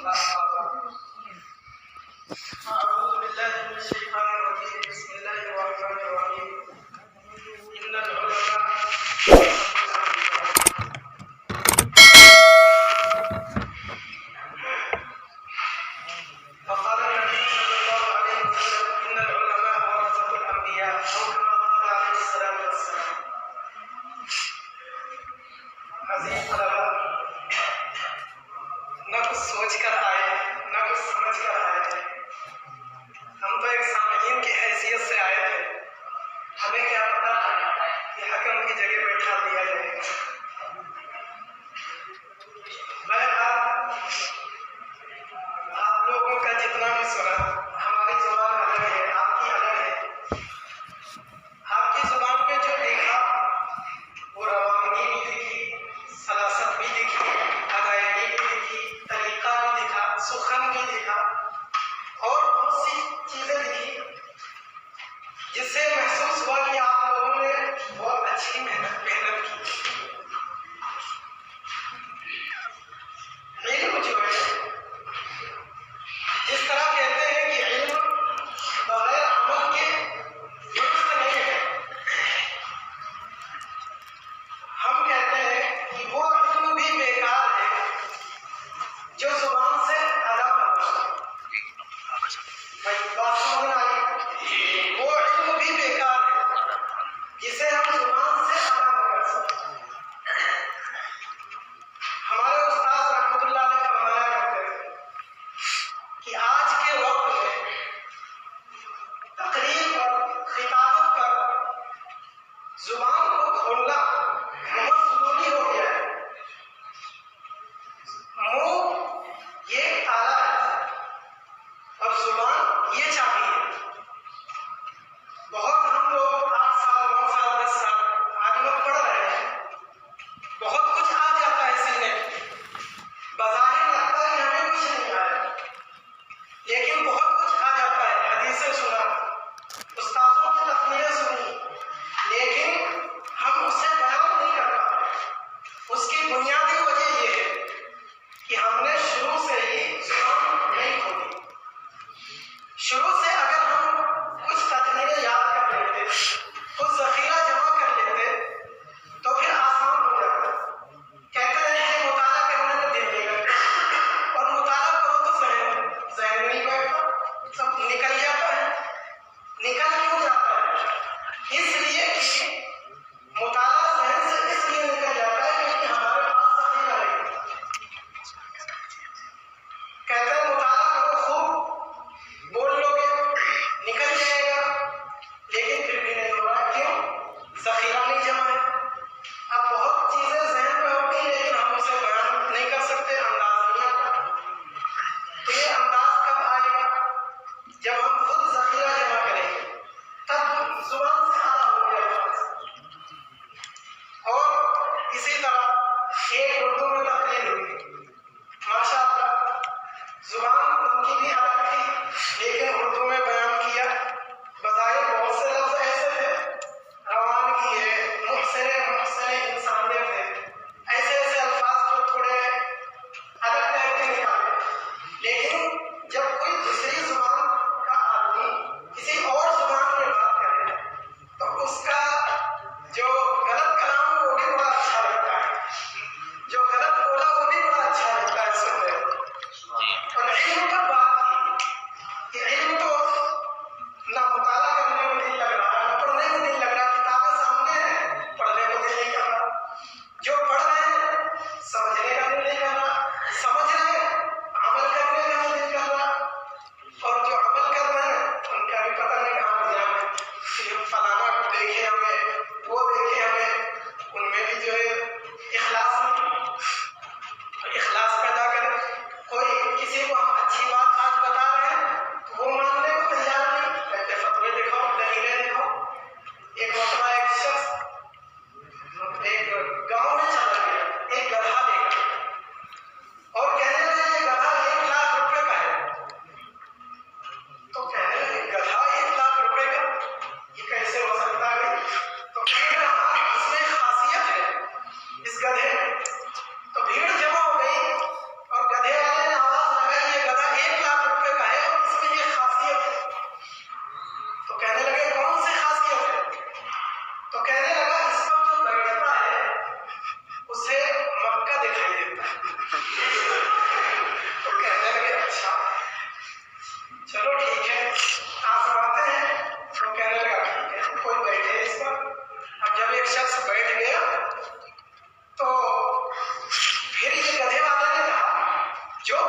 أعوذ بالله من الشيطان الرجيم. بسم الله الرحمن الرحيم. إن العلماء فقال النبي صلى الله عليه وسلم إن العلماء ورثة الأنبياء أو كما قال عليه الصلاة والسلام. عزیز طلباء، نہ کچھ سوچ کر آئے نہ کچھ سمجھ کر آئے تھے، ہم تو ایک سامعین کی حیثیت سے آئے تھے. ہمیں کیا پتا کہ حکم کی جگہ بیٹھا دیا جائے گا. بہرحال آپ لوگوں کا جتنا بھی سنا، ہماری زبان الگ ہے، آپ کی الگ ہے. آپ کی زبان میں جو لکھا وہ روانگی بھی لکھی، سلاست بھی لکھی، ادائیگی بھی لکھی، طریقہ بھی لکھا، سخن بھی لکھا اور بہت سی چیزیں لکھی، جس سے محسوس ہوا کہ آپ لوگوں نے بہت اچھی محنت کی. علم جو ہے، جس طرح کہتے ہیں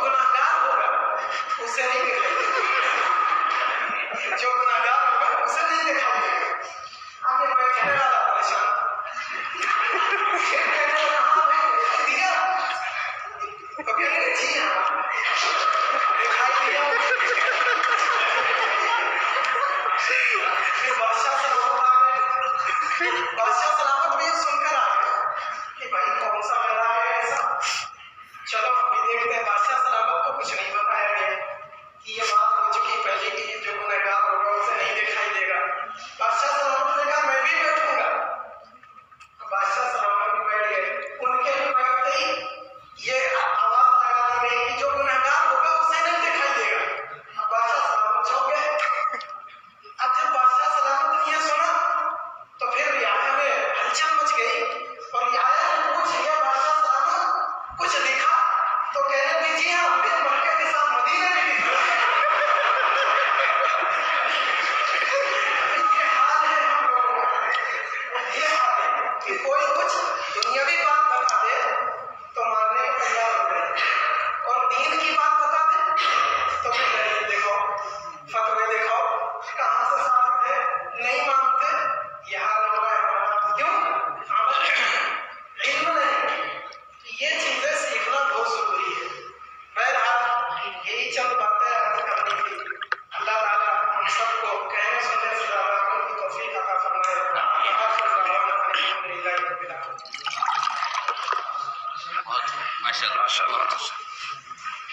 गुनाहगार होगा उसे नहीं दिखाई देगा, जो गुनाहगार होगा उसे नहीं दिखाई देगा। आपने बैठने वाला परेशान, फिर कहने लगा हाँ भाई दिखाई दिया, तो कहने लगे जी हाँ दिखाई दिया। फिर बादशाह सलामत आ गए, बादशाह सलामत भी सुनकर आ गए कि भाई कौन सा मेला है ऐसा, चलो अभी देखते हैं। बादशाह सलामत को कुछ नहीं बताया गया कि ये बात हो चुकी पहले की, जो गुनहगार होगा उसे नहीं दिखाई देगा। बादशाह सलामत ने कहा मैं भी बैठूंगा। बादशाह सलामत भी बैठ गए, उनके भी बैठते ही ये आवाज लगा दी गई कि जो गुनहगार होगा उसे नहीं दिखाई देगा। अब बादशाह सलामत छुप गए। अब जब बादशाह सलामत ने ये सुना तो फिर रियाया में हलचल मच गई और रियाया ने पूछ लिया बादशाह सलामत कुछ दिखा, तो कहने लगी जी हाँ फिर मक्के के साथ मदीने में दिखा। ये हाल है हम लोगों का, ये हाल है कि कोई कुछ दुनियावी बात बता दे तो मानने को तैयार हो गए, और दीन की बात बता दे तो फिर दलील दिखाओ, फतवे दिखाओ, कहाँ से साबित है, नहीं मानते। ये हाल हो रहा है हमारा, क्यों? अमल इल्म नहीं, ये चीजें सीखना बहुत जरूरी है। बहरहाल यही चंद बातें अर्ज करनी थी। अल्लाह ताला हम सबको कहने सुनने से ज्यादा अमल की तौफीक अता फरमाए। माशाअल्लाह।